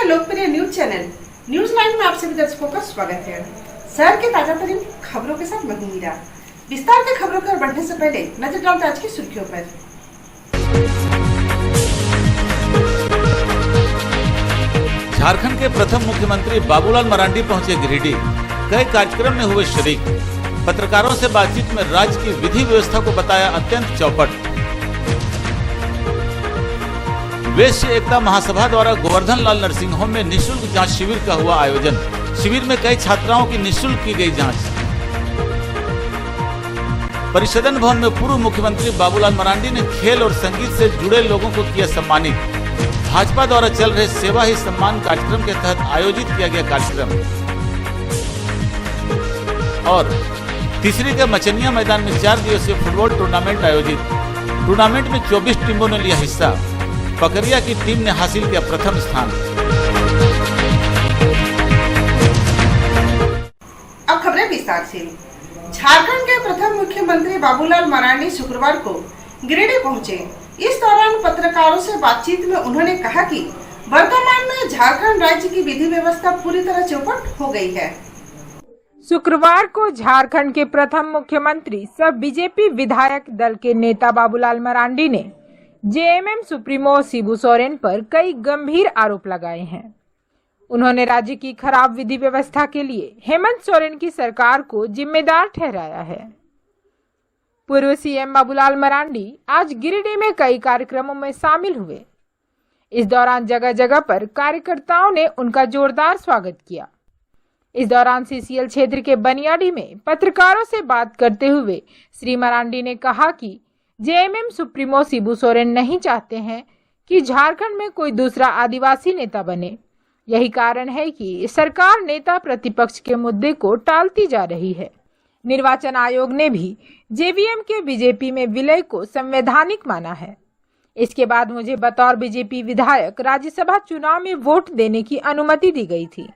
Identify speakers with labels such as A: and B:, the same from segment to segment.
A: लोकप्रिय news channel news line में आप सभी दर्शकों का स्वागत है। शहर के ताजा तरीन खबरों के साथ मैं हूं मीरा। विस्तार के खबरों पर बढ़ने से पहले नजर डालते आज की सुर्खियों पर।
B: झारखंड के प्रथम मुख्यमंत्री बाबूलाल मरांडी पहुंचे गिरिडीह। कई कार्यक्रम में हुए शरीक। पत्रकारों से बातचीत में राज्य की विधि व्यवस्था को बताया अत्यंत चौपट। वैश्य एकता महासभा द्वारा गोवर्धन लाल नर्सिंग होम में निःशुल्क जांच शिविर का हुआ आयोजन। शिविर में कई छात्राओं की निःशुल्क की गई जांच। परिषदन भवन में पूर्व मुख्यमंत्री बाबूलाल मरांडी ने खेल और संगीत से जुड़े लोगों को किया सम्मानित। भाजपा द्वारा चल रहे सेवा ही सम्मान कार्यक्रम के तहत आयोजित किया गया कार्यक्रम। और तीसरी के मचनिया मैदान में 4 दिवसीय फुटबॉल टूर्नामेंट आयोजित। टूर्नामेंट में 24 टीमों ने लिया हिस्सा। पकरिया की टीम ने हासिल किया प्रथम स्थान।
A: अब खबरें विस्तार से। झारखंड के प्रथम मुख्यमंत्री बाबूलाल मरांडी शुक्रवार को गिरिडीह पहुंचे। इस दौरान पत्रकारों से बातचीत में उन्होंने कहा कि वर्तमान में झारखंड राज्य की विधि व्यवस्था पूरी तरह चौपट हो गई है।
C: शुक्रवार को झारखंड के प्रथम मुख्यमंत्री सह बीजेपी विधायक दल के नेता बाबूलाल मरांडी ने जेएमएम सुप्रीमो शिबू सोरेन पर कई गंभीर आरोप लगाए हैं। उन्होंने राज्य की खराब विधि व्यवस्था के लिए हेमंत सोरेन की सरकार को जिम्मेदार ठहराया है। पूर्व सीएम बाबूलाल मरांडी आज गिरिडीह में कई कार्यक्रमों में शामिल हुए। इस दौरान जगह जगह पर कार्यकर्ताओं ने उनका जोरदार स्वागत किया। इस दौरान सीसीएल क्षेत्र के बनियाडी में पत्रकारों से बात करते हुए श्री मरांडी ने कहा कि जेएमएम सुप्रीमो शिबू सोरेन नहीं चाहते हैं कि झारखंड में कोई दूसरा आदिवासी नेता बने। यही कारण है कि सरकार नेता प्रतिपक्ष के मुद्दे को टालती जा रही है। निर्वाचन आयोग ने भी जेवीएम के बीजेपी में विलय को संवैधानिक माना है। इसके बाद मुझे बतौर बीजेपी विधायक राज्यसभा चुनाव में वोट देने की अनुमति दी गई थी,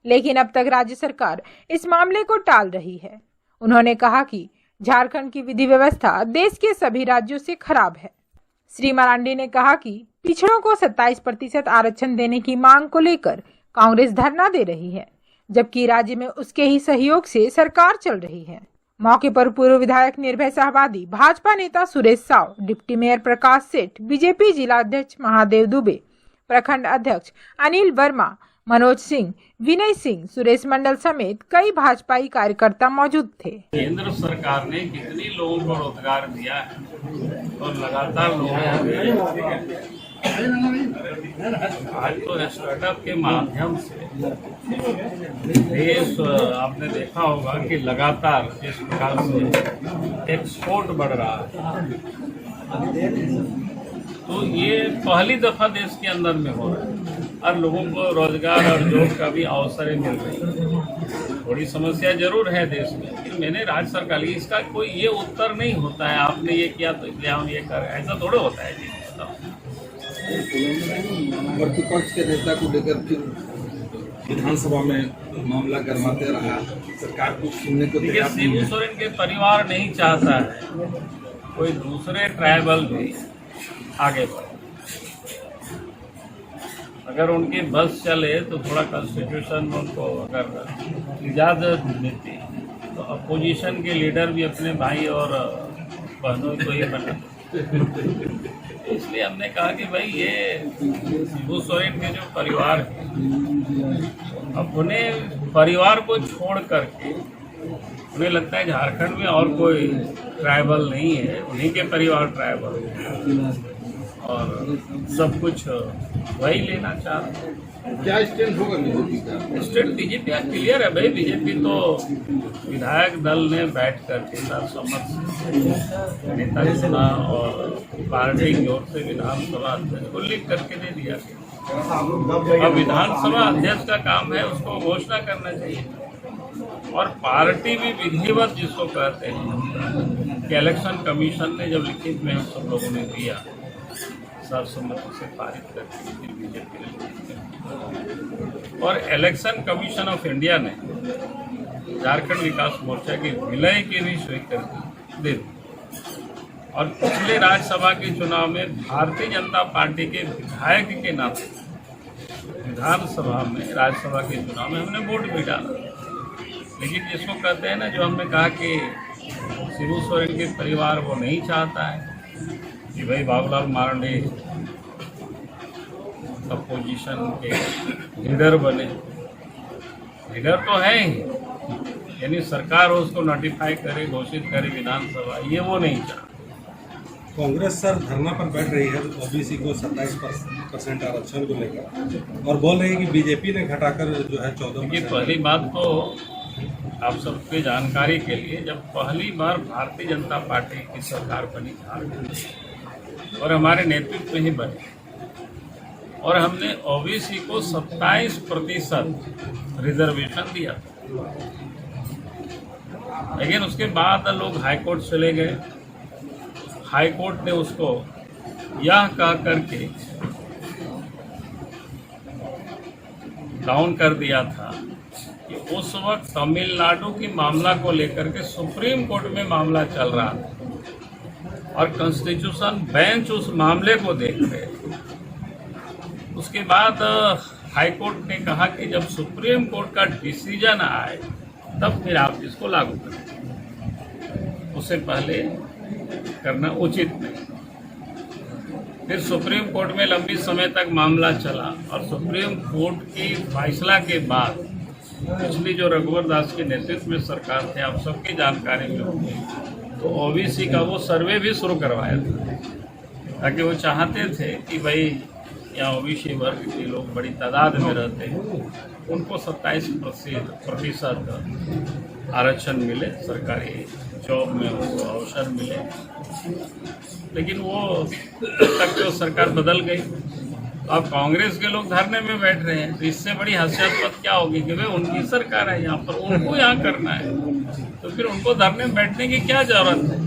C: लेकिन अब तक राज्य सरकार इस मामले को टाल रही है। उन्होंने कहा कि झारखंड की विधि व्यवस्था देश के सभी राज्यों से खराब है। श्री मरांडी ने कहा कि पिछड़ों को 27% आरक्षण देने की मांग को लेकर कांग्रेस धरना दे रही है, जबकि राज्य में उसके ही सहयोग से सरकार चल रही है। मौके पर पूर्व विधायक निर्भय शाहबादी, भाजपा नेता सुरेश साव, डिप्टी मेयर प्रकाश सेठ, बीजेपी जिला अध्यक्ष महादेव दुबे, प्रखंड अध्यक्ष अनिल वर्मा, मनोज सिंह, विनय सिंह, सुरेश मंडल समेत कई भाजपाई कार्यकर्ता मौजूद थे।
D: केंद्र सरकार ने कितनी लोगों को रोजगार दिया है और लगातार लोगों आज तो स्टार्टअप के माध्यम से देश आपने देखा होगा कि लगातार इस प्रकार से एक्सपोर्ट बढ़ रहा है। तो ये पहली दफा देश के अंदर में हो रहा है और लोगों को रोजगार और जॉब का भी अवसर मिल रही है। थोड़ी समस्या जरूर है देश में, लेकिन मैंने राज्य सरकार इसका कोई ये उत्तर नहीं होता है आपने ये किया तो इसलिए हम ये कर, ऐसा थोड़ा होता है जी।
E: प्रतिपक्ष के नेता को लेकर फिर विधानसभा में मामला गरमाते रहा, सरकार को सुनने को तैयार नहीं है।
D: शिबू सोरेन के परिवार नहीं चाहता है कोई दूसरे ट्राइबल भी आगे बढ़े। अगर उनकी बस चले तो थोड़ा कॉन्स्टिट्यूशन उनको अगर इजाज़त देती तो अपोजिशन के लीडर भी अपने भाई और बहनों को ये बना। इसलिए हमने कहा कि भाई ये शिबू सोरेन के जो परिवार है अपने परिवार को छोड़ करके उन्हें लगता है झारखंड में और कोई ट्राइबल नहीं है, उन्हीं के परिवार ट्राइबल है और सब कुछ वही लेना चाहते हैं।
E: क्या स्टैंड होगा बीजेपी का?
D: स्टेट बीजेपी का क्लियर है भाई। बीजेपी तो विधायक दल ने बैठ करके सर्वसम्मत से नेता चुना और पार्टी की ओर से विधानसभा अध्यक्ष को लिख करके दे दिया गया। अब विधानसभा अध्यक्ष का काम है उसको घोषणा करना चाहिए और पार्टी भी विधिवत जिसको कहते हैं कि इलेक्शन कमीशन ने जब लिखित में हम सब लोगों ने दिया सर्वसम्मति से पारित करके बीजेपी ने और इलेक्शन कमीशन ऑफ इंडिया ने झारखंड विकास मोर्चा के विलय की भी स्वीकृति दे दी और पिछले राज्यसभा के चुनाव में भारतीय जनता पार्टी के विधायक के नाते विधानसभा में, राज्यसभा के चुनाव में हमने वोट भी डाला, लेकिन जिसको कहते हैं ना, जो हमने कहा कि शिबू सोरेन के परिवार वो नहीं चाहता है कि भाई बाबूलाल मरांडी अपोजिशन के लीडर बने। लीडर तो है ही, यानी सरकार उसको नोटिफाई करे, घोषित करे विधानसभा, ये वो नहीं चाहता।
F: कांग्रेस सर धरना पर बैठ रही है ओबीसी को 27% आरक्षण को लेकर, और बोल रही है कि बीजेपी ने घटाकर जो है 14%।
D: ये पहली बात तो आप सबके जानकारी के लिए, जब पहली बार भारतीय जनता पार्टी की सरकार बनी झारखंड और हमारे नेतृत्व में ही बनी, और हमने ओबीसी को 27% रिजर्वेशन दिया था, लेकिन उसके बाद लोग हाईकोर्ट चले गए। हाईकोर्ट ने उसको यह कह करके डाउन कर दिया था कि उस वक्त तमिलनाडु की मामला को लेकर के सुप्रीम कोर्ट में मामला चल रहा था और कॉन्स्टिट्यूशन बेंच उस मामले को देख रहे थे। उसके बाद हाईकोर्ट ने कहा कि जब सुप्रीम कोर्ट का डिसीजन आए तब फिर आप इसको लागू करें, उससे पहले करना उचित नहीं। फिर सुप्रीम कोर्ट में लंबी समय तक मामला चला और सुप्रीम कोर्ट की फैसला के बाद पिछली जो रघुवर दास के नेतृत्व में सरकार थे, आप सबकी जानकारी में होगी, तो ओबीसी का वो सर्वे भी शुरू करवाया था, ताकि वो चाहते थे कि भाई यहाँ ओबीसी वर्ग के लोग बड़ी तादाद में रहते हैं, उनको 27% आरक्षण मिले, सरकारी जॉब में उनको अवसर मिले। लेकिन वो तक तो सरकार बदल गई। अब कांग्रेस के लोग धरने में बैठ रहे हैं, तो इससे बड़ी हास्यास्पद क्या होगी कि भाई उनकी सरकार है यहाँ पर, उनको यहाँ करना है, तो फिर उनको धरने में बैठने की क्या जरूरत है।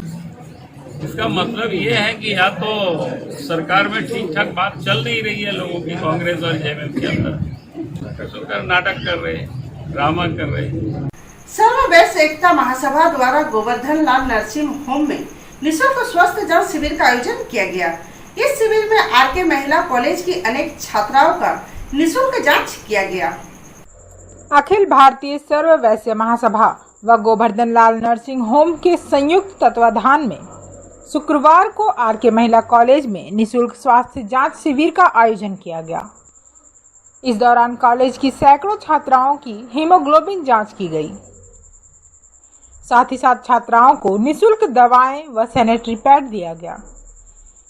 D: इसका मतलब ये है कि या तो सरकार में ठीक ठाक बात चल नहीं रही है लोगों की, कांग्रेस और जेएमएम के अंदर सरकार नाटक कर रहे हैं, ड्रामा कर रहे हैं।
A: सर्व वैश्य एकता महासभा द्वारा गोवर्धन लाल नर्सिंग होम में निःशुल्क स्वस्थ जांच शिविर का आयोजन किया गया। इस शिविर में आरके महिला कॉलेज की अनेक छात्राओं का निःशुल्क जांच किया गया।
C: अखिल भारतीय सर्व वैश्य महासभा व गोवर्धन लाल नर्सिंग होम के संयुक्त तत्वाधान में शुक्रवार को आरके महिला कॉलेज में निःशुल्क स्वास्थ्य जांच शिविर का आयोजन किया गया। इस दौरान कॉलेज की सैकड़ों छात्राओं की हीमोग्लोबिन जांच की गई। साथ ही साथ छात्राओं को निःशुल्क दवाएं व सैनिटरी पैड दिया गया।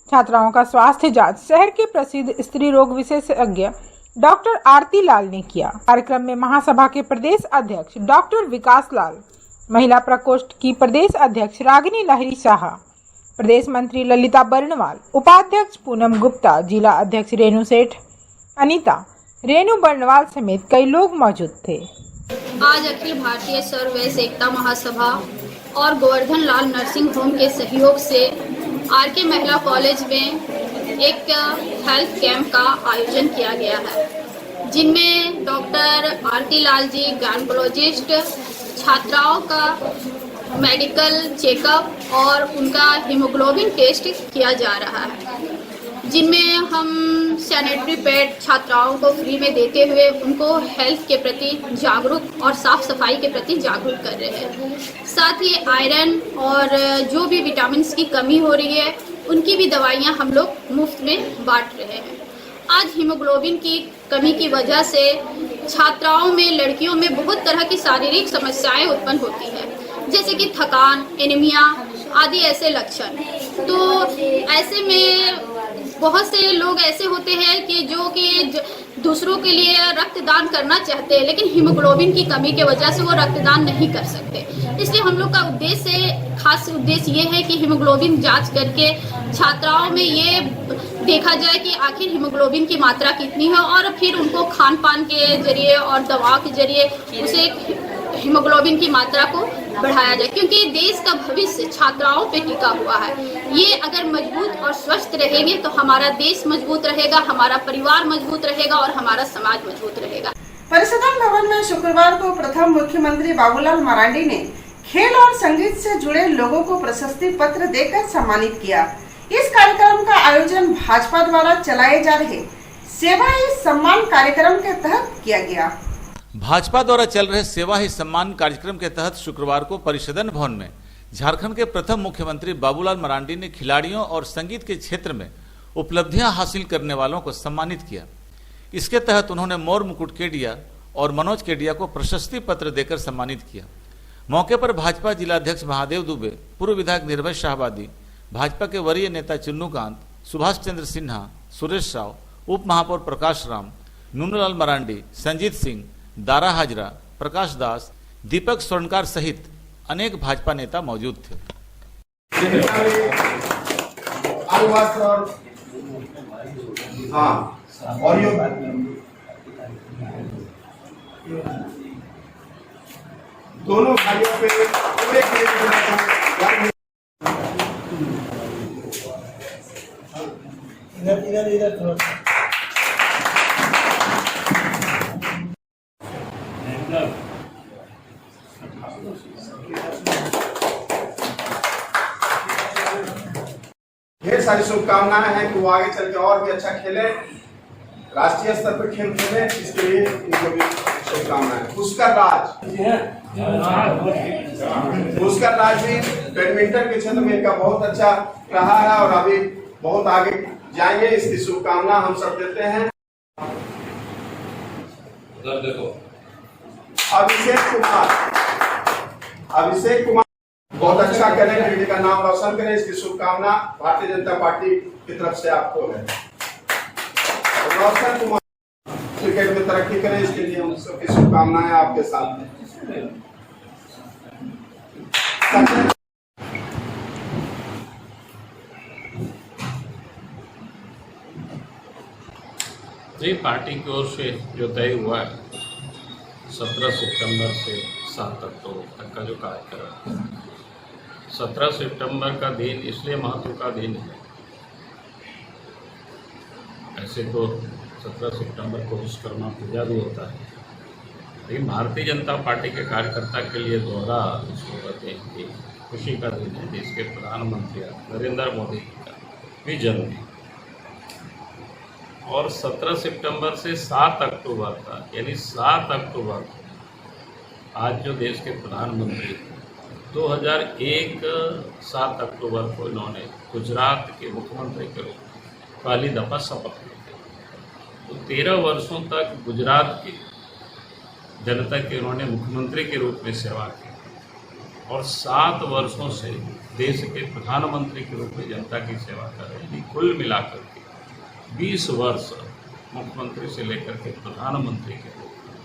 C: छात्राओं का स्वास्थ्य जांच शहर के प्रसिद्ध स्त्री रोग विशेषज्ञ डॉक्टर आरती लाल ने किया। कार्यक्रम में महासभा के प्रदेश अध्यक्ष डॉक्टर विकास लाल, महिला प्रकोष्ठ की प्रदेश अध्यक्ष रागिनी लहरी शाह, प्रदेश मंत्री ललिता बर्णवाल, उपाध्यक्ष पूनम गुप्ता, जिला अध्यक्ष रेणु सेठ, अनीता, रेणु बर्णवाल समेत कई लोग मौजूद थे।
G: आज अखिल भारतीय सर्व वैश्य एकता महासभा और गोवर्धन लाल नर्सिंग होम के सहयोग से आरके महिला कॉलेज में एक हेल्थ कैंप का आयोजन किया गया है, जिनमें डॉक्टर आरती लाल जी, गायनोकोलॉजिस्ट, छात्राओं का मेडिकल चेकअप और उनका हीमोग्लोबिन टेस्ट किया जा रहा है, जिनमें हम सैनिटरी पैड छात्राओं को फ्री में देते हुए उनको हेल्थ के प्रति जागरूक और साफ सफाई के प्रति जागरूक कर रहे हैं। साथ ही आयरन और जो भी विटामिन की कमी हो रही है उनकी भी दवाइयां हम लोग मुफ्त में बांट रहे हैं। आज हीमोग्लोबिन की कमी की वजह से छात्राओं में, लड़कियों में बहुत तरह की शारीरिक समस्याएं उत्पन्न होती है, जैसे कि थकान, एनीमिया आदि ऐसे लक्षण। तो ऐसे में बहुत से लोग ऐसे होते हैं कि जो कि दूसरों के लिए रक्तदान करना चाहते हैं, लेकिन हीमोग्लोबिन की कमी की वजह से वो रक्तदान नहीं कर सकते। इसलिए हम लोग का खास उद्देश्य ये है कि हीमोग्लोबिन जांच करके छात्राओं में ये देखा जाए कि आखिर हीमोग्लोबिन की मात्रा कितनी है, और फिर उनको खान पान के जरिए और दवाओं के जरिए उसे हीमोग्लोबिन की मात्रा को बढ़ाया जाए, क्योंकि देश का भविष्य छात्राओं पे टिका हुआ है। ये अगर मजबूत और स्वस्थ रहेंगे तो हमारा देश मजबूत रहेगा, हमारा परिवार मजबूत रहेगा और हमारा समाज मजबूत रहेगा।
A: परिसदन भवन में शुक्रवार को प्रथम मुख्यमंत्री बाबूलाल मरांडी ने खेल और संगीत से जुड़े लोगों को प्रशस्ति पत्र देकर सम्मानित किया। इस कार्यक्रम का आयोजन भाजपा द्वारा चलाए जा रहे सेवा ही सम्मान कार्यक्रम के तहत किया गया।
B: भाजपा द्वारा चल रहे सेवा ही सम्मान कार्यक्रम के तहत शुक्रवार को परिसदन भवन में झारखंड के प्रथम मुख्यमंत्री बाबूलाल मरांडी ने खिलाड़ियों और संगीत के क्षेत्र में उपलब्धियां हासिल करने वालों को सम्मानित किया। इसके तहत उन्होंने मोर मुकुट केडिया और मनोज केडिया को प्रशस्ति पत्र देकर सम्मानित किया। मौके पर भाजपा जिलाध्यक्ष महादेव दुबे, पूर्व विधायक निर्भय शाहबादी, भाजपा के वरीय नेता चुन्नूकांत, सुभाष चंद्र सिन्हा, सुरेश राव, उप महापौर प्रकाश राम, नूनलाल मरांडी, संजीत सिंह, दारा हाजरा, प्रकाश दास, दीपक स्वर्णकार सहित अनेक भाजपा नेता मौजूद थे।
H: दोनों भाइयों पे पूरे इधर ढेर सारी शुभकामनाएं हैं कि वो आगे चल के और भी अच्छा खेले, राष्ट्रीय स्तर पर खेल खेले, इसके लिए इनको भी शुभकामनाएं। पुष्कर राज भी बैडमिंटन के क्षेत्र में इनका बहुत अच्छा रहा है और अभी बहुत आगे जाएंगे, इसकी शुभकामना हम सब देते हैं। अभिषेक कुमार बहुत अच्छा करें, गिरिडीह का नाम रोशन करें, इसकी शुभकामना भारतीय जनता पार्टी की तरफ से आपको है। रोशन कुमार क्रिकेट में तरक्की करें, इसके लिए हम सबकी शुभकामनाएं आपके साथ हैं।
D: जी, पार्टी की ओर से जो तय हुआ है 17 सितंबर से 7 अक्टूबर तक का जो कार्यक्रम है, 17 सितंबर का दिन इसलिए महत्व का दिन है। ऐसे तो 17 सितंबर को विश्वकर्मा पूजा भी होता है, लेकिन भारतीय जनता पार्टी के कार्यकर्ता के लिए दोहरा इसको कहते हैं कि खुशी का दिन है। देश के प्रधानमंत्री नरेंद्र मोदी का भी जन्मदिन और 17 सितंबर से 7 अक्टूबर तक, यानी 7 अक्टूबर आज जो देश के प्रधानमंत्री 2001 7 अक्टूबर को इन्होंने गुजरात के मुख्यमंत्री के रूप में पहली दफा शपथ ली थी। तो 13 वर्षों तक गुजरात की जनता के उन्होंने मुख्यमंत्री के रूप में सेवा की और 7 वर्षों से देश के प्रधानमंत्री के रूप में जनता की सेवा कर रहे हैं। कुल मिलाकर के 20 वर्ष मुख्यमंत्री से लेकर के प्रधानमंत्री के रूप में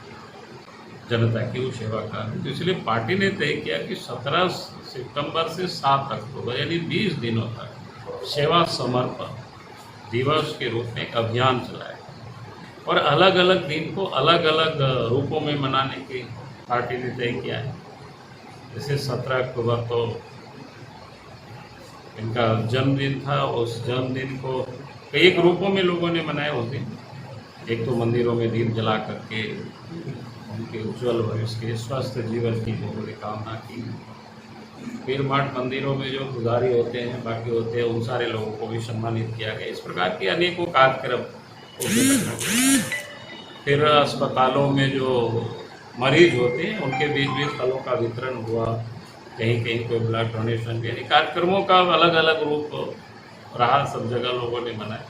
D: जनता की वो सेवा कर रहे हैं। तो इसलिए पार्टी ने तय किया कि 17 सितंबर से 7 अक्टूबर यानी 20 दिनों तक सेवा समर्पण दिवस के रूप में एक अभियान चलाया और अलग अलग दिन को अलग अलग रूपों में मनाने की पार्टी ने तय किया है। जैसे 17 अक्टूबर तो इनका जन्मदिन था, उस जन्मदिन को कई एक रूपों में लोगों ने मनाया उस दिन। एक तो मंदिरों में दीप जला करके उनके उज्जवल भविष्य के स्वस्थ जीवन की बहुत कामना की। फिर मठ मंदिरों में जो पुजारी होते हैं, बाकी होते हैं, उन सारे लोगों को भी सम्मानित किया गया। इस प्रकार के अनेकों कार्यक्रम। फिर अस्पतालों में जो मरीज होते हैं उनके बीच भी फलों का वितरण हुआ, कहीं कहीं कोई ब्लड डोनेशन, यानी कार्यक्रमों का अलग अलग रूप रहा, सब जगह लोगों ने मनाया।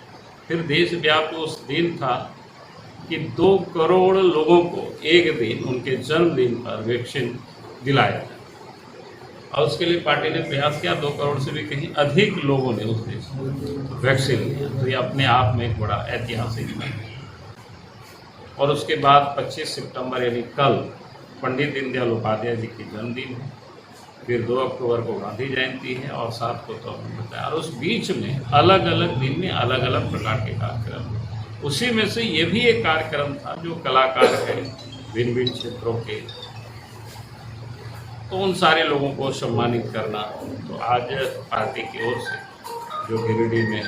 D: फिर देशव्यापी उस दिन था कि 2 करोड़ लोगों को एक दिन उनके जन्मदिन पर वैक्सीन दिलाया जाए और उसके लिए पार्टी ने प्रयास किया। 2 करोड़ से भी कहीं अधिक लोगों ने उस दिन वैक्सीन लिया, तो ये अपने आप में एक बड़ा ऐतिहासिक है। और उसके बाद 25 सितंबर यानी कल पंडित दीनदयाल उपाध्याय जी की जन्मदिन है। फिर 2 अक्टूबर को गांधी जयंती है और 7 को तो बताया। और उस बीच में अलग अलग दिन में अलग अलग प्रकार के कार्यक्रम। उसी में से ये भी एक कार्यक्रम था जो कलाकार है भिन्न भिन्न क्षेत्रों के, तो उन सारे लोगों को सम्मानित करना। तो आज पार्टी की ओर से जो गिरिडीह में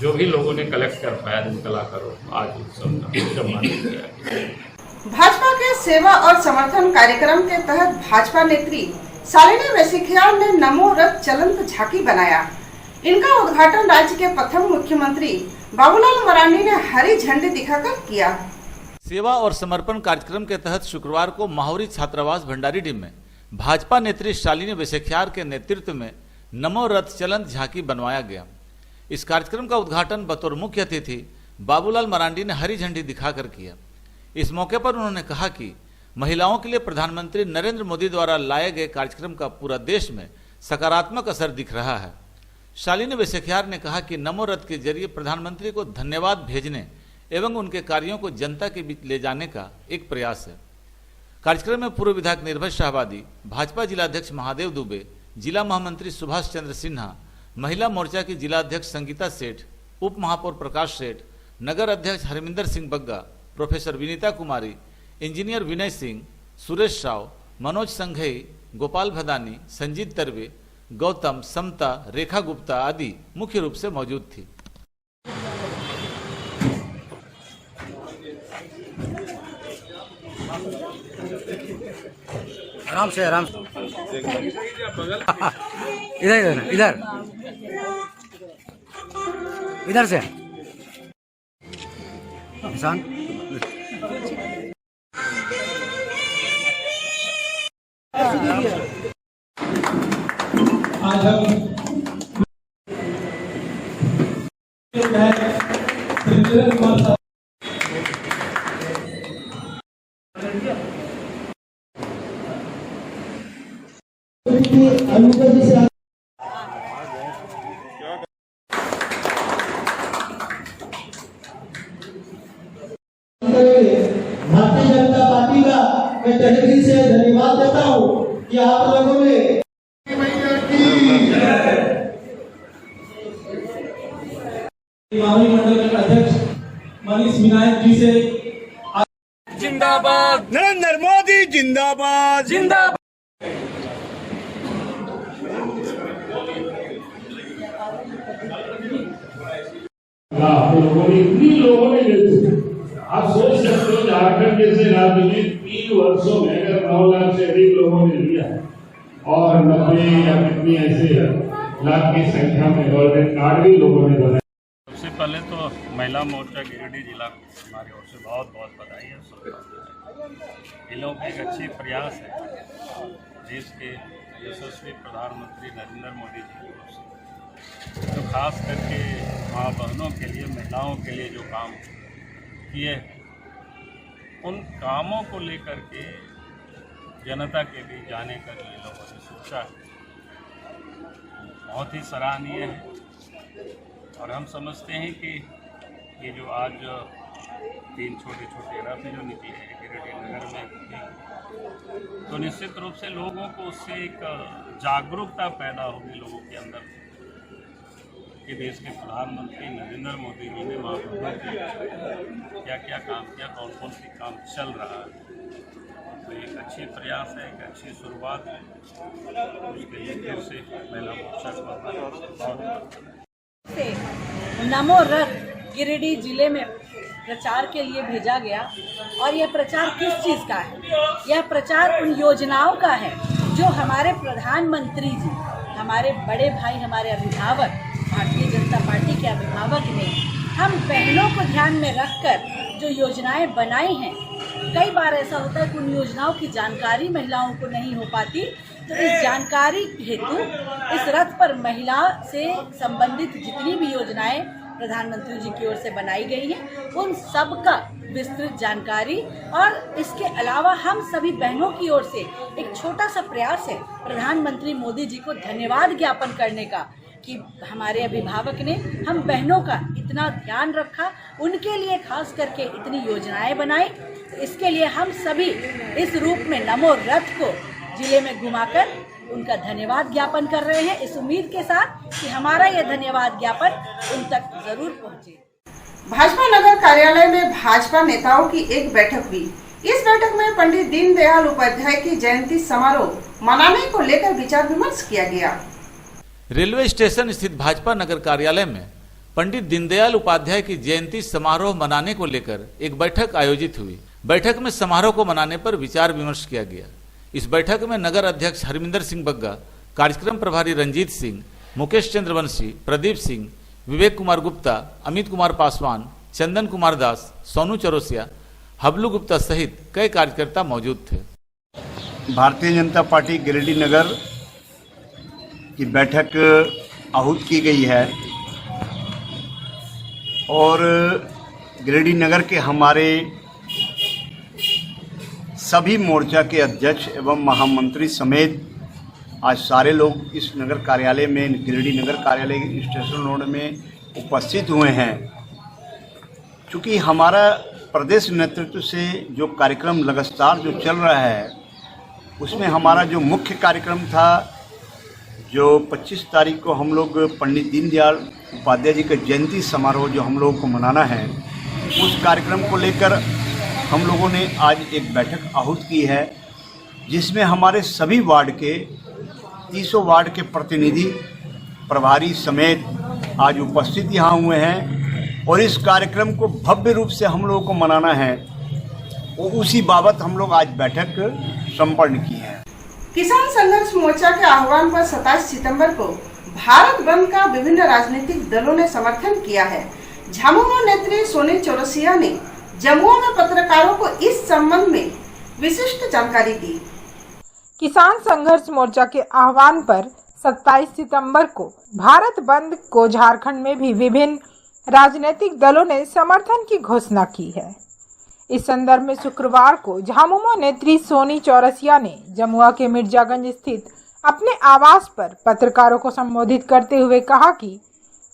D: जो भी लोगों ने कलेक्ट कर पाया जिन कलाकारों को, आज सबका सम्मानित किया गया।
A: भाजपा के सेवा और समर्थन कार्यक्रम के तहत भाजपा नेत्री शालिनी वैशिखियाल ने नमो रथ चलंत झांकी बनाया। इनका उद्घाटन राज्य के प्रथम मुख्यमंत्री बाबूलाल मरांडी ने हरी झंडी दिखाकर किया।
B: सेवा और समर्पण कार्यक्रम के तहत शुक्रवार को माहौरी छात्रावास भंडारीडीह में भाजपा नेत्री शालिनी वैसेख्यार के नेतृत्व में नमो रथ चलंत झांकी बनवाया गया। इस कार्यक्रम का उद्घाटन बतौर मुख्य अतिथि बाबूलाल मरांडी ने हरी झंडी दिखाकर किया। इस मौके पर उन्होंने कहा कि महिलाओं के लिए प्रधानमंत्री नरेंद्र मोदी द्वारा लाए गए कार्यक्रम का पूरा देश में सकारात्मक असर दिख रहा है। शालिनी वैसेख्यार ने कहा कि नमो रथ के जरिए प्रधानमंत्री को धन्यवाद भेजने एवं उनके कार्यों को जनता के बीच ले जाने का एक प्रयास है। कार्यक्रम में पूर्व विधायक निर्भय शाहबादी, भाजपा जिलाध्यक्ष महादेव दुबे, जिला महामंत्री सुभाष चंद्र सिन्हा, महिला मोर्चा की जिलाध्यक्ष संगीता सेठ, उप महापौर प्रकाश सेठ, नगर अध्यक्ष हरमिंदर सिंह बग्गा, प्रोफेसर विनीता कुमारी, इंजीनियर विनय सिंह, सुरेश राव, मनोज संघई, गोपाल भदानी, संजीत तरवे, गौतम, समता, रेखा गुप्ता आदि मुख्य रूप से मौजूद थी।
I: आराम से इधर इधर इधर से किसान
J: आज हम भारतीय जनता पार्टी का मैं तहे दिल से धन्यवाद देता हूँ कि आप लोगों ने माहौली मंडल के अध्यक्ष मनीष विनायक जी से
I: जिंदाबाद नरेंद्र मोदी जिंदाबाद जिंदाबाद।
D: इतनी लोगों ने आप सोच सकते हो झारखंड जैसे राज्य में 3 वर्षों में अगर 9 लाख से अधिक लोगों ने लिया और 90 या कितनी ऐसे लाख की संख्या में गोल्डन कार्ड भी लोगों ने बनाए। सबसे पहले तो महिला मोर्चा गिरिडीह जिला हमारी ओर से बहुत बहुत बधाई है। इन लोगों का एक अच्छी प्रयास है देश के यशस्वी प्रधानमंत्री नरेंद्र मोदी जी की ओर से, तो खास करके माँ बहनों के लिए, महिलाओं के लिए जो काम किए, उन कामों को लेकर के जनता के बीच जाने का ये लोगों ने सोचा बहुत ही सराहनीय है। और हम समझते हैं कि ये जो आज 3 छोटे छोटे रथ जो निकले हैं गिरिडीह नगर में, तो निश्चित रूप से लोगों को उससे एक जागरूकता पैदा होगी लोगों के अंदर कि देश के प्रधानमंत्री नरेंद्र मोदी जी ने माँ बहनों के क्या क्या काम किया, कौन कौन सी काम चल रहा है। तो एक अच्छी प्रयास है, एक अच्छी शुरुआत है, उसके लिए फिर से महिला मोर्चा को
K: नमो रथ गिरिडीह जिले में प्रचार के लिए भेजा गया। और यह प्रचार किस चीज़ का है? यह प्रचार उन योजनाओं का है जो हमारे प्रधानमंत्री जी, हमारे बड़े भाई, हमारे अभिभावक, भारतीय जनता पार्टी के अभिभावक ने हम बहनों को ध्यान में रखकर जो योजनाएं बनाई हैं। कई बार ऐसा होता है कि उन योजनाओं की जानकारी महिलाओं को नहीं हो पाती, तो इस जानकारी हेतु इस रथ पर महिला से संबंधित जितनी भी योजनाएं प्रधानमंत्री जी की ओर से बनाई गई हैं, उन सब का विस्तृत जानकारी। और इसके अलावा हम सभी बहनों की ओर से एक छोटा सा प्रयास है प्रधानमंत्री मोदी जी को धन्यवाद ज्ञापन करने का कि हमारे अभिभावक ने हम बहनों का इतना ध्यान रखा, उनके लिए खास करके इतनी योजनाएं बनाई। तो इसके लिए हम सभी इस रूप में नमो रथ को जिले में घुमाकर उनका धन्यवाद ज्ञापन कर रहे हैं, इस उम्मीद के साथ कि हमारा यह धन्यवाद ज्ञापन उन तक जरूर पहुंचे।
A: भाजपा नगर कार्यालय में भाजपा नेताओं की एक बैठक हुई। इस बैठक में पंडित दीनदयाल उपाध्याय की जयंती समारोह मनाने को लेकर विचार विमर्श किया गया।
B: रेलवे स्टेशन स्थित भाजपा नगर कार्यालय में पंडित दीनदयाल उपाध्याय की जयंती समारोह मनाने को लेकर एक बैठक आयोजित हुई। बैठक में समारोह को मनाने पर विचार विमर्श किया गया। इस बैठक में नगर अध्यक्ष हरमिंदर सिंह बग्गा, कार्यक्रम प्रभारी रंजीत सिंह, मुकेश चंद्रवंशी, प्रदीप सिंह, विवेक कुमार गुप्ता, अमित कुमार पासवान, चंदन कुमार दास, सोनू चौरसिया, हबलू गुप्ता सहित कई कार्यकर्ता मौजूद थे।
L: भारतीय जनता पार्टी गिरिडीह नगर की बैठक आहूत की गई है और गिरिडीह नगर के हमारे सभी मोर्चा के अध्यक्ष एवं महामंत्री समेत आज सारे लोग इस नगर कार्यालय में, गिरिडीह नगर कार्यालय स्टेशन रोड में उपस्थित हुए हैं। चूँकि हमारा प्रदेश नेतृत्व से जो कार्यक्रम लगातार जो चल रहा है, उसमें हमारा जो मुख्य कार्यक्रम था, जो 25 तारीख को हम लोग पंडित दीनदयाल उपाध्याय जी का जयंती समारोह जो हम लोगों को मनाना है, उस कार्यक्रम को लेकर हम लोगों ने आज एक बैठक आहूत की है, जिसमें हमारे सभी वार्ड के 300 वार्ड के प्रतिनिधि प्रभारी समेत आज उपस्थित यहाँ हुए हैं और इस कार्यक्रम को भव्य रूप से हम लोगों को मनाना है, और उसी बाबत हम लोग आज बैठक संपन्न की है।
A: किसान संघर्ष मोर्चा के आह्वान पर 27 सितंबर को भारत बंद का विभिन्न राजनीतिक दलों ने समर्थन किया है। झामुमो नेत्री सोनी चौरसिया ने जम्मू में पत्रकारों को इस संबंध में विशिष्ट जानकारी दी।
C: किसान संघर्ष मोर्चा के आह्वान पर 27 सितंबर को भारत बंद को झारखंड में भी विभिन्न राजनीतिक दलों ने समर्थन की घोषणा की है। इस संदर्भ में शुक्रवार को झामुमो नेत्री सोनी चौरसिया ने जमुआ के मिर्जागंज स्थित अपने आवास पर पत्रकारों को संबोधित करते हुए कहा कि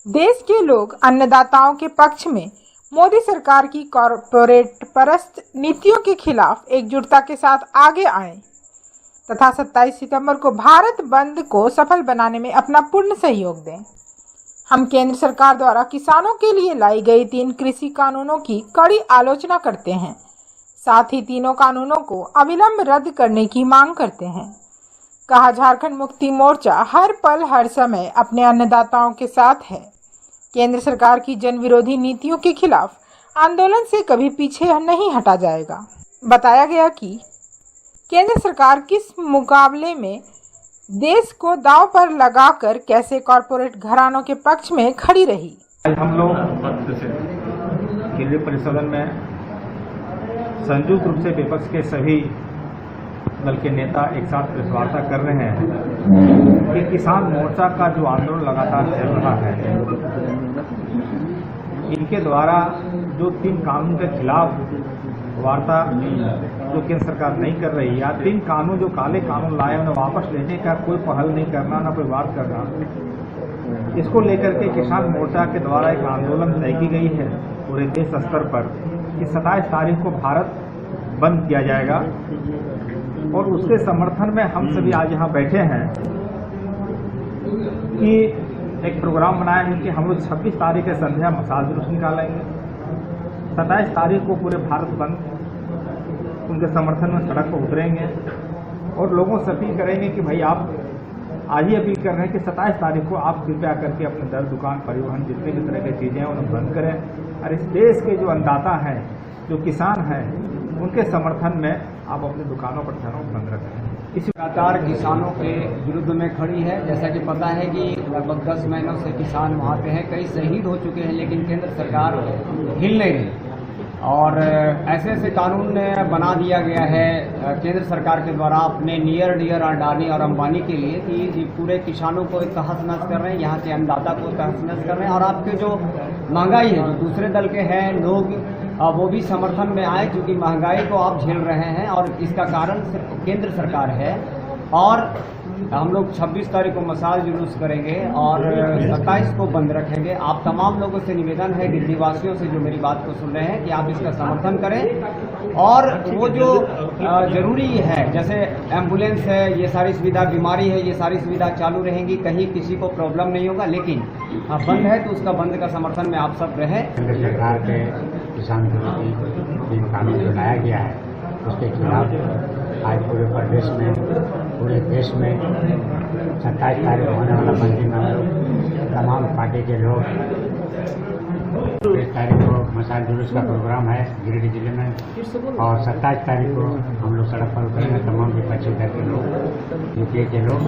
C: देश के लोग अन्नदाताओं के पक्ष में मोदी सरकार की कॉरपोरेट परस्त नीतियों के खिलाफ एकजुटता के साथ आगे आए तथा 27 सितंबर को भारत बंद को सफल बनाने में अपना पूर्ण सहयोग दें। हम केंद्र सरकार द्वारा किसानों के लिए लाई गई 3 कृषि कानूनों की कड़ी आलोचना करते हैं। साथ ही तीनों कानूनों को अविलंब रद्द करने की मांग करते हैं। कहा, झारखंड मुक्ति मोर्चा हर पल हर समय अपने अन्नदाताओं के साथ है। केंद्र सरकार की जन विरोधी नीतियों के खिलाफ आंदोलन से कभी पीछे नहीं हटा जाएगा। बताया गया कि केंद्र सरकार किस मुकाबले में देश को दांव पर लगाकर कैसे कॉरपोरेट घरानों के पक्ष में खड़ी रही।
M: हम लोग केंद्रीय परिषद में संयुक्त रूप से विपक्ष के सभी दल के नेता एक साथ प्रेस वार्ता कर रहे हैं कि किसान मोर्चा का जो आंदोलन लगातार चल रहा है, इनके द्वारा जो 3 कानून के खिलाफ वार्ता जो केंद्र सरकार नहीं कर रही, या 3 कानून जो काले कानून लाए उन्हें वापस लेने का कोई पहल नहीं करना, ना कोई बात करना, इसको लेकर के किसान मोर्चा के द्वारा एक आंदोलन तय की गई है पूरे देश स्तर पर कि 27 तारीख को भारत बंद किया जाएगा। और उसके समर्थन में हम सभी आज यहाँ बैठे हैं कि एक प्रोग्राम बनाया है कि हम लोग 26 तारीख के संध्या मसाल जुलूस निकालेंगे। 27 तारीख को पूरे भारत बंद उनके समर्थन में सड़क पर उतरेंगे और लोगों से अपील करेंगे कि भाई आप आज ही अपील कर रहे हैं कि 27 तारीख को आप कृपया करके अपने दर, दुकान, परिवहन, जितने भी तरह की चीज़ें हैं उन्हें बंद करें और इस देश के जो अन्नदाता हैं, जो किसान हैं, उनके समर्थन में आप अपनी दुकानों पर ठहरों बंद रखें।
N: इस लगातार किसानों के विरुद्ध में खड़ी है। जैसा कि पता है कि लगभग 10 महीनों से किसान वहाँ पे हैं, कई शहीद हो चुके हैं, लेकिन केंद्र सरकार हिल नहीं रही और ऐसे ऐसे कानून बना दिया गया है केंद्र सरकार के द्वारा अपने नियर डियर अडानी और अंबानी के लिए कि पूरे किसानों को तहस नहस कर रहे हैं, यहाँ के अन्नदाता को तहस नहस कर रहे हैं। और आपके जो महंगाई है, जो दूसरे दल के हैं लोग, वो भी समर्थन में आए क्योंकि महंगाई को आप झेल रहे हैं और इसका कारण सिर्फ केंद्र सरकार है। और हम लोग 26 तारीख को मसाल जुलूस करेंगे और 27 को बंद रखेंगे। आप तमाम लोगों से निवेदन है, गिरिडीह वासियों से जो मेरी बात को सुन रहे हैं, कि आप इसका समर्थन करें। और वो जो जरूरी है, जैसे एम्बुलेंस है, ये सारी सुविधा, बीमारी है, ये सारी सुविधा चालू रहेंगी, कहीं किसी को प्रॉब्लम नहीं होगा। लेकिन बंद है तो उसका बंद का समर्थन में आप सब रहें।
O: केंद्र सरकार के किसान विरोधी कानून बनाया गया है, उसके खिलाफ आज पूरे प्रदेश में, पूरे देश में 27 तारीख को होने वाला बंदी में हम लोग तमाम पार्टी के लोग 23 तारीख को मसाल जुलूस का प्रोग्राम है गिरिडीह जिले में और 27 तारीख को हम लोग सड़क पर उतरेंगे, तमाम विपक्षी दल के लोग, यूपीए के लोग।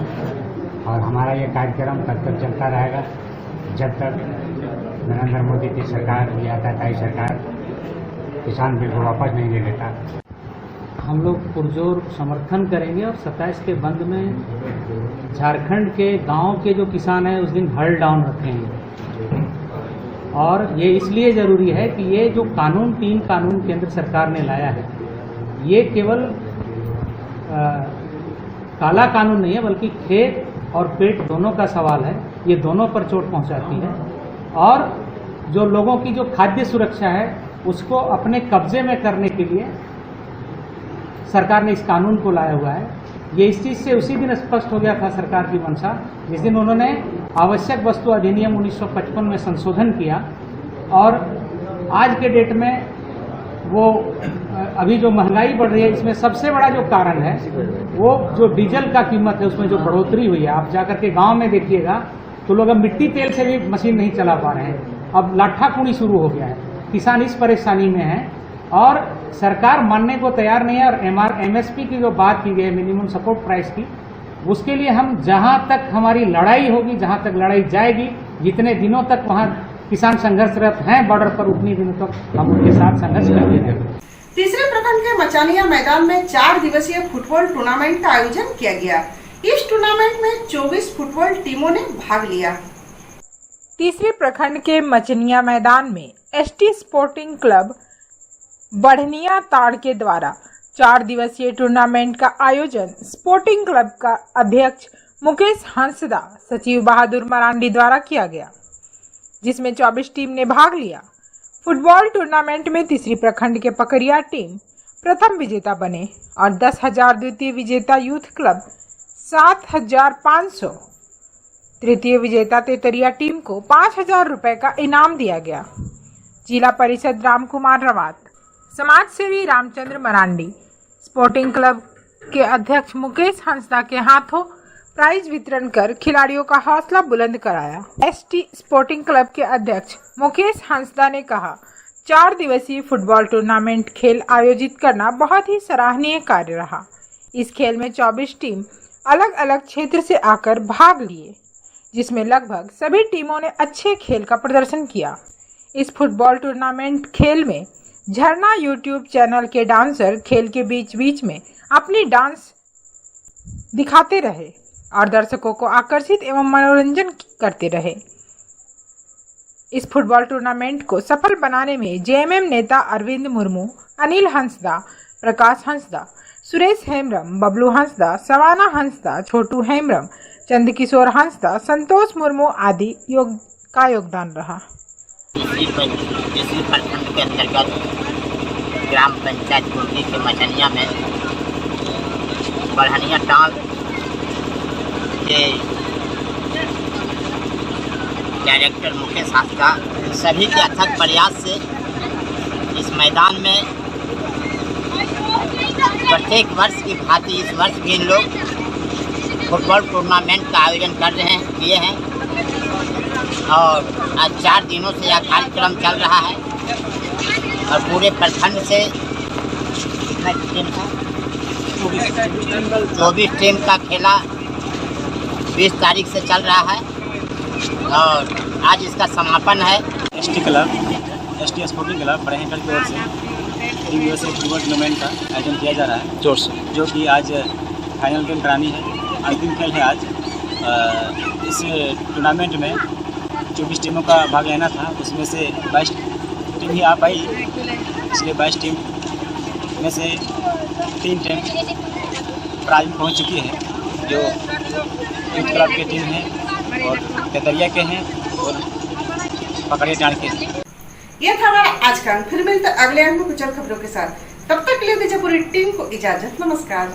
O: और हमारा ये कार्यक्रम तब तक चलता रहेगा जब तक नरेंद्र मोदी की सरकार या ताताई सरकार किसान बिल को वापस नहीं ले लेता।
P: हम लोग पुरजोर समर्थन करेंगे और 27 के बंद में झारखंड के गांव के जो किसान हैं उस दिन हल डाउन रखेंगे। और ये इसलिए ज़रूरी है कि ये जो कानून 3 कानून केंद्र सरकार ने लाया है ये केवल काला कानून नहीं है बल्कि खेत और पेट दोनों का सवाल है। ये दोनों पर चोट पहुंचाती है और जो लोगों की जो खाद्य सुरक्षा है उसको अपने कब्जे में करने के लिए सरकार ने इस कानून को लाया हुआ है। ये इस चीज़ से उसी दिन स्पष्ट हो गया था सरकार की मंशा जिस दिन उन्होंने आवश्यक वस्तु अधिनियम 1955 में संशोधन किया। और आज के डेट में वो अभी जो महंगाई बढ़ रही है इसमें सबसे बड़ा जो कारण है वो जो डीजल का कीमत है उसमें जो बढ़ोतरी हुई है। आप जाकर के गांव में देखिएगा तो लोग अब मिट्टी तेल से भी मशीन नहीं चला पा रहे हैं, अब लाठा कुणी शुरू हो गया है। किसान इस परेशानी में है और सरकार मानने को तैयार नहीं है। और MSP की जो बात की गई है मिनिमम सपोर्ट प्राइस की, उसके लिए हम जहां तक हमारी लड़ाई होगी, जहां तक लड़ाई जाएगी, जितने दिनों तक वहां किसान संघर्षरत हैं बॉर्डर पर उतनी दिनों तक हम उनके साथ संघर्ष करते रहेंगे।
A: तीसरे प्रखंड के मचानिया मैदान में 4 दिवसीय फुटबॉल टूर्नामेंट का आयोजन किया गया। इस टूर्नामेंट में 24 फुटबॉल टीमों ने भाग लिया।
C: तीसरे प्रखंड के मचनिया मैदान में ST स्पोर्टिंग क्लब बढ़निया ताड़ के द्वारा 4 दिवसीय टूर्नामेंट का आयोजन स्पोर्टिंग क्लब का अध्यक्ष मुकेश हंसदा, सचिव बहादुर मरांडी द्वारा किया गया, जिसमें 24 टीम ने भाग लिया। फुटबॉल टूर्नामेंट में तीसरी प्रखंड के पकरिया टीम प्रथम विजेता बने और 10,000 द्वितीय विजेता यूथ क्लब 7,500, तृतीय विजेता तेतरिया टीम को 5,000 रुपए का इनाम दिया गया। जिला परिषद रामकुमार रवात, समाज सेवी रामचंद्र मरांडी, स्पोर्टिंग क्लब के अध्यक्ष मुकेश हंसदा के हाथों प्राइज वितरण कर खिलाड़ियों का हौसला बुलंद कराया। ST स्पोर्टिंग क्लब के अध्यक्ष मुकेश हंसदा ने कहा, 4 दिवसीय फुटबॉल टूर्नामेंट खेल आयोजित करना बहुत ही सराहनीय कार्य रहा। इस खेल में 24 टीम अलग अलग क्षेत्र से आकर भाग लिए, जिसमें लगभग सभी टीमों ने अच्छे खेल का प्रदर्शन किया। इस फुटबॉल टूर्नामेंट खेल में झरना YouTube चैनल के डांसर खेल के बीच बीच में अपनी डांस दिखाते रहे और दर्शकों को आकर्षित एवं मनोरंजन करते रहे। इस फुटबॉल टूर्नामेंट को सफल बनाने में JMM नेता अरविंद मुर्मू, अनिल हंसदा, प्रकाश हंसदा, सुरेश हेम्ब्रम, बबलू हंसदा, सवाना हंसदा, छोटू हेम्ब्रम, चंद्रकिशोर हंसदा, संतोष मुर्मू आदि का योगदान रहा।
Q: इसी प्रखंड के अंतर्गत ग्राम पंचायत कुर्की के मचनिया में बढ़निया टाल के डायरेक्टर मुकेश हंसदा सभी के अथक प्रयास से इस मैदान में प्रत्येक वर्ष की भांति इस वर्ष भी इन लोग फुटबॉल टूर्नामेंट का आयोजन किए हैं और आज 4 दिनों से यह कार्यक्रम चल रहा है और पूरे प्रखंड से कितना टीम था 24 टीम का खेला 20 तारीख से चल रहा है और आज इसका समापन है।
R: ST स्पोर्टिंग क्लब बड़ेहंकल की ओर से 3 दिवसीय फुटबॉल टूर्नामेंट का आयोजन किया जा रहा है जो कि आज फाइनल गेम करानी है, अंतिम खेल है आज। इस टूर्नामेंट में 24 टीमों का भाग लेना था, उसमें से 22 टीम ही आ पाई, इसलिए 22 टीम में से 3 टीम प्राइज में पहुंच चुकी है, जो यूथ क्लब की टीम है और तेतरिया के हैं और पकड़िया टाड़ के हैं।
A: यह था हमारा आज का। फिर मिलते अगले अंक में कुछ और खबरों के साथ। तब तक के लिए दीजिए पूरी टीम को इजाजत। नमस्कार।